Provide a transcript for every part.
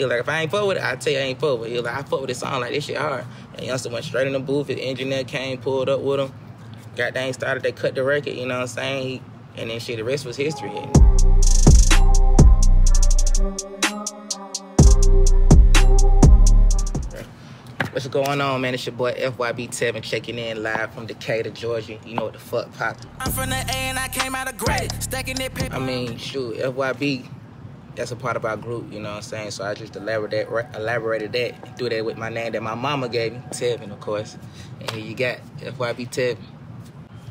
He was like, if I ain't fuck with it, I tell you I ain't fuck with it. He was like, I fuck with this song, like, this shit hard. And Youngsta went straight in the booth. His engineer came, pulled up with him. Goddamn started, they cut the record, you know what I'm saying? And then shit, the rest was history. What's going on, man? It's your boy FYB Tevin checking in live from Decatur, Georgia. You know what the fuck poppin'. I'm from the A and I came out of grade, stacking that paper. I mean, shoot, FYB, that's a part of our group, you know what I'm saying? So I just elaborated that and threw that with my name that my mama gave me, Tevin, of course. And here you got FYB Tevin.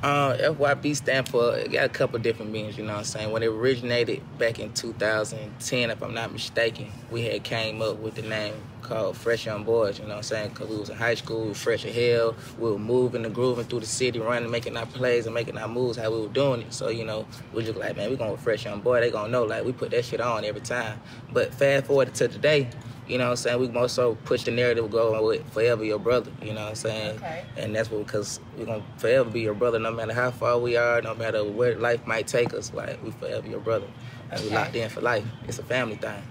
FYB stand for, it got a couple different meanings, you know what I'm saying? When it originated back in 2010, if I'm not mistaken, we had came up with the name called Fresh Young Boys, you know what I'm saying? Because we was in high school, we were fresh as hell. We were moving and grooving through the city, running, making our plays and making our moves, how we were doing it. So, you know, we just like, man, we going with Fresh Young Boy. They gonna know, like, we put that shit on every time. But fast forward to today, you know what I'm saying, we more so push the narrative going with Forever Your Brother, you know what I'm saying? Okay. And that's what, because we're going to forever be your brother no matter how far we are, no matter where life might take us, like, we forever your brother. And we locked in for life. It's a family thing.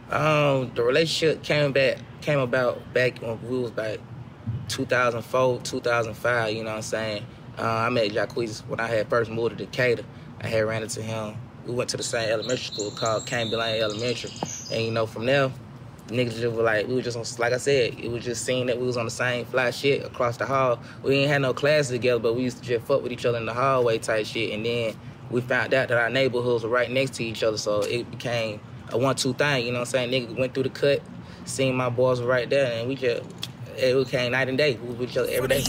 The relationship came about back when we was like 2004, 2005, you know what I'm saying? I met Jacquees when I had first moved to Decatur. I had ran into him. We went to the same elementary school called Campbell Lane Elementary. And, you know, from there, niggas just were like, we were just on, like I said, it was just seeing that we was on the same fly shit across the hall. We ain't had no classes together, but we used to just fuck with each other in the hallway type shit. And then we found out that our neighborhoods were right next to each other, so it became a 1-2 thing, you know what I'm saying? Niggas went through the cut, seen my boys were right there, and it became night and day. We was with each other every day.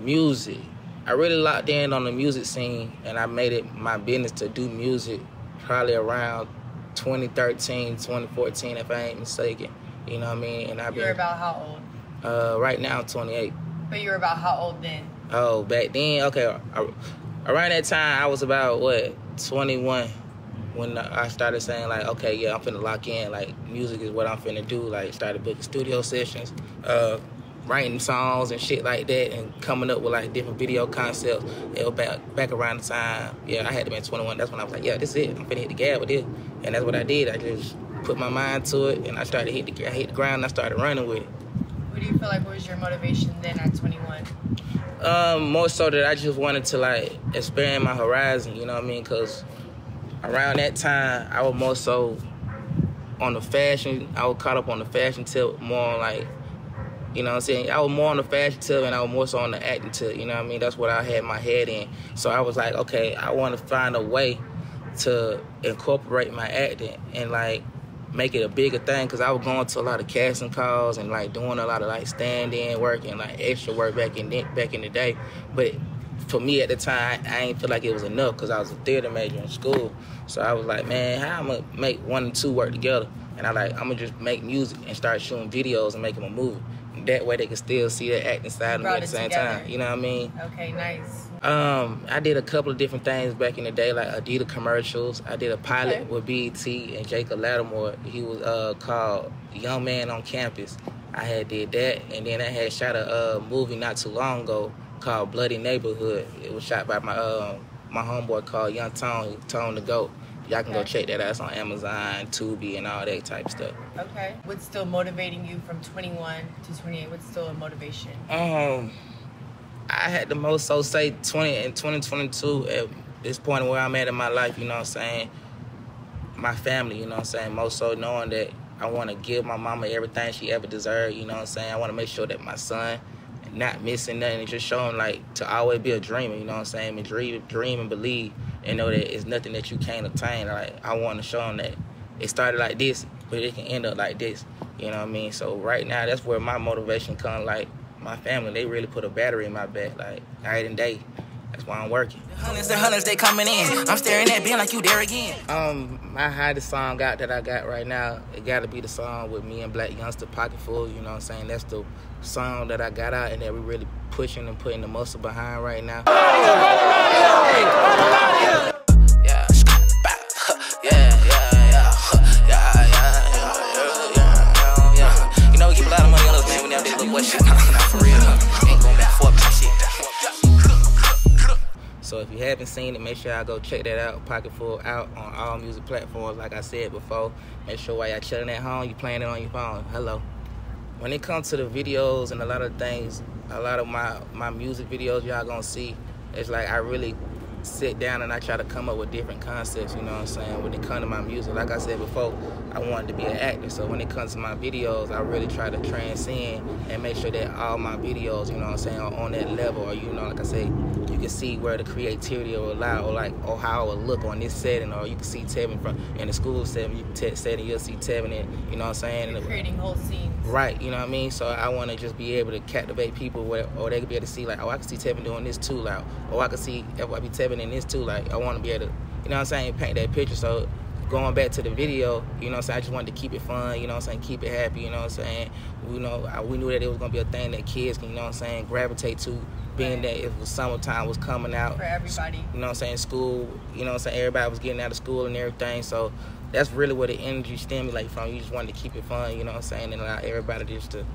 Music. I really locked in on the music scene, and I made it my business to do music probably around 2013, 2014, if I ain't mistaken. You know what I mean? And you were about how old? Right now, I'm 28. But you were about how old then? Oh, back then? Okay. Around that time, I was about, 21, when I started saying, like, okay, yeah, I'm finna lock in. Like, music is what I'm finna do. Like, started booking studio sessions, writing songs and shit like that, and coming up with, like, different video concepts. It was back around the time, yeah, I had to be 21. That's when I was like, yeah, this is it. I'm finna hit the gas with this. And that's what I did. I just put my mind to it, and I started hit the ground, and I started running with it. What do you feel like was your motivation then at 21? More so that I just wanted to, like, expand my horizon, you know what I mean? Because around that time, I was more so on the fashion. I was caught up on the fashion tip, more on, like, you know what I'm saying? I was more on the fashion tip, and I was more so on the acting tip, you know what I mean? That's what I had my head in. So I was like, okay, I want to find a way to incorporate my acting and, like, make it a bigger thing, because I was going to a lot of casting calls and, like, doing a lot of, like, stand-in work and, like, extra work back in the day. But for me at the time, I ain't feel like it was enough, because I was a theater major in school. So I was like, man, how I'm going to make 1 and 2 work together? And I'm going to just make music and start shooting videos and making a movie. And that way they can still see the acting side of me at the same time. You know what I mean? Okay, nice. I did a couple of different things back in the day, like Adidas commercials. I did a pilot with BET and Jacob Lattimore. He was called Young Man on Campus. I had did that, and then I had shot a movie not too long ago called Bloody Neighborhood. It was shot by my homeboy called Young Tone the Goat. Y'all can go check that out. It's on Amazon, Tubi, and all that type of stuff. Okay. What's still motivating you from 21 to 28? What's still a motivation? I had the most so say 2022 at this point where I'm at in my life, you know what I'm saying? My family, you know what I'm saying? Most so knowing that I want to give my mama everything she ever deserved, you know what I'm saying? I want to make sure that my son not missing nothing and just show him, like, to always be a dreamer, you know what I'm saying? And dream and believe and know that it's nothing that you can't attain. Like, I want to show him that it started like this, but it can end up like this, you know what I mean? So right now, that's where my motivation comes, like, my family, they really put a battery in my back, like, night and day. That's why I'm working. The hunters, they coming in. I'm staring at Ben like you there again. My hottest song that I got right now, it got to be the song with me and Blac Youngsta, Pocketful, you know what I'm saying? That's the song that I got out and that we really pushing and putting the muscle behind right now. You know, we keep a lot of money on us, man. We never did a little shit. For real, ain't going back for shit. So if you haven't seen it, make sure y'all go check that out. Pocketful out on all music platforms, like I said before. Make sure while y'all chilling at home, you playing it on your phone. Hello. When it comes to the videos and a lot of things, a lot of my music videos y'all gonna see, it's like I really sit down and I try to come up with different concepts, you know what I'm saying, when it comes to my music. Like I said before, I wanted to be an actor, so when it comes to my videos, I really try to transcend and make sure that all my videos, you know what I'm saying, are on that level, or, you know, like I say, you can see where the creativity will lie, or how it will look on this setting, or you can see Tevin from in the school setting, you'll see Tevin, and you know what I'm saying, you're creating whole scenes. Right, you know what I mean? So I want to just be able to captivate people, or they could be able to see, like, oh, I can see Tevin doing this too, like, or I can see FYB Tevin in this too. Like, I want to be able to, you know what I'm saying, paint that picture. So going back to the video, you know what I'm saying, I just wanted to keep it fun, you know what I'm saying, keep it happy, you know what I'm saying. We knew that it was going to be a thing that kids can, you know what I'm saying, gravitate to, being that it was summertime was coming out. For everybody. You know what I'm saying, school, you know what I'm saying, everybody was getting out of school and everything. So that's really where the energy stimulates from. You just wanted to keep it fun, you know what I'm saying, and allow everybody just to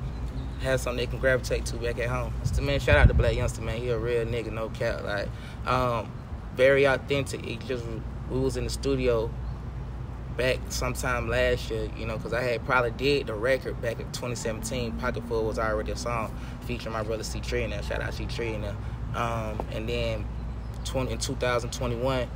have something they can gravitate to back at home. So, man, shout out to Blac Youngsta, man. He a real nigga, no cap. Like, very authentic. We was in the studio back sometime last year, you know, because I had probably did the record back in 2017. Pocketful was already a song featuring my brother C-Tree in there. Shout out C-Tree in there. And then in 2021,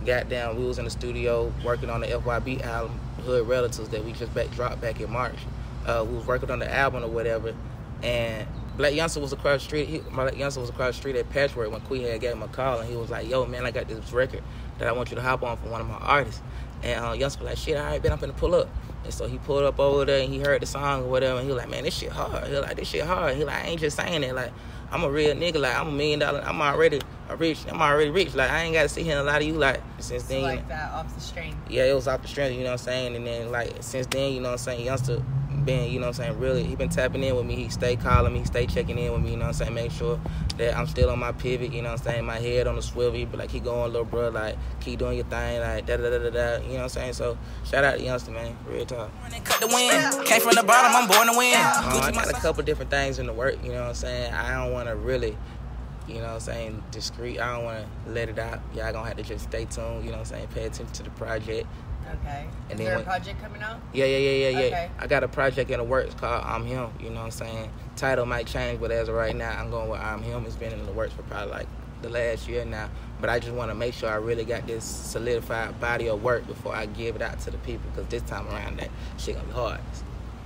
goddamn, we was in the studio working on the FYB album, Hood Relatives, that we just dropped back in March. We was working on the album or whatever, and Blac Youngsta was across the street. Blac Youngsta was across the street at Patchwork when Queen had gave him a call, and he was like, yo, man, I got this record that I want you to hop on for one of my artists. And Youngsta was like, shit, all right, man, I'm finna pull up. And so he pulled up over there, and he heard the song or whatever, and he was like, man, this shit hard. He was like, this shit hard. He like, I ain't just saying that. Like, I'm a real nigga. Like, I'm $1 million. I'm already rich. Like, I ain't got to sit here and lie to you. Like, since then. So like that, off the string. Yeah, it was off the string, you know what I'm saying? And then, like, since then, you know what I'm saying, Youngsta been, you know what I'm saying, really, he been tapping in with me. He stay calling me, he stay checking in with me, you know what I'm saying, make sure that I'm still on my pivot, you know what I'm saying, my head on the swivel. He be like, keep going, little bro, like, keep doing your thing, like, da-da-da-da-da, you know what I'm saying? So, shout out to Youngsta, man, real talk. Cut the win. Came from the bottom, I'm born to win. I got a couple different things in the work, you know what I'm saying. I don't want to really, you know what I'm saying, discreet. I don't want to let it out. Y'all gonna have to just stay tuned, you know what I'm saying, pay attention to the project. Okay. And Is there a project coming out? Yeah. Okay. I got a project in the works called I'm Him, you know what I'm saying. Title might change, but as of right now, I'm going with I'm Him. It's been in the works for probably like the last year now. But I just want to make sure I really got this solidified body of work before I give it out to the people, because this time around, that shit gonna be hard.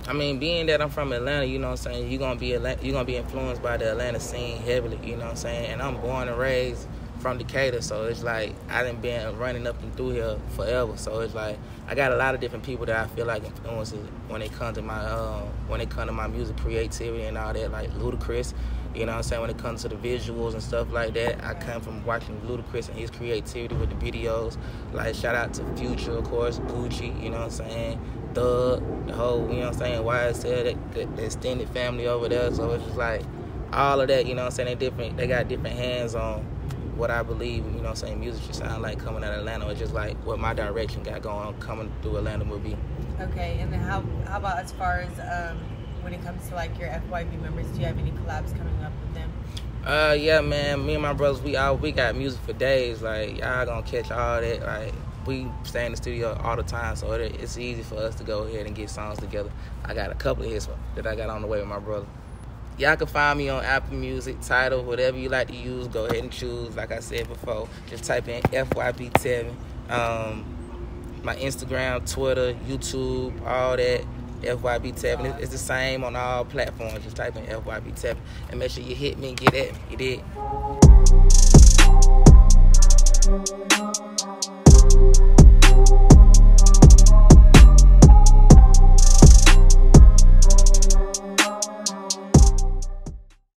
I mean, being that I'm from Atlanta, you know what I'm saying, you're gonna be influenced by the Atlanta scene heavily, you know what I'm saying. And I'm born and raised from Decatur, so it's like I done been running up and through here forever. So it's like I got a lot of different people that I feel like influences when it comes to my music creativity and all that, like Ludacris. You know what I'm saying? When it comes to the visuals and stuff like that, I come from watching Ludacris and his creativity with the videos. Like, shout out to Future, of course, Gucci, you know what I'm saying? Thug, the whole, you know what I'm saying, YSL, the extended family over there. So it's just like all of that, you know what I'm saying? They got different hands on what I believe, you know what I'm saying, music should sound like coming out of Atlanta, or just like what my direction got going on coming through Atlanta will be. Okay, and then how about as far as when it comes to like your FYB members, do you have any collabs coming up with them? Yeah, man, me and my brothers, we got music for days. Like, y'all gonna catch all that. Like, we stay in the studio all the time, so it's easy for us to go ahead and get songs together. I got a couple of hits that I got on the way with my brother. Y'all can find me on Apple Music, Tidal, whatever you like to use. Go ahead and choose. Like I said before, just type in FYB Tevin. My Instagram, Twitter, YouTube, all that. FYB Tevin. It's the same on all platforms. Just type in FYB Tevin and make sure you hit me and get at me. You dig?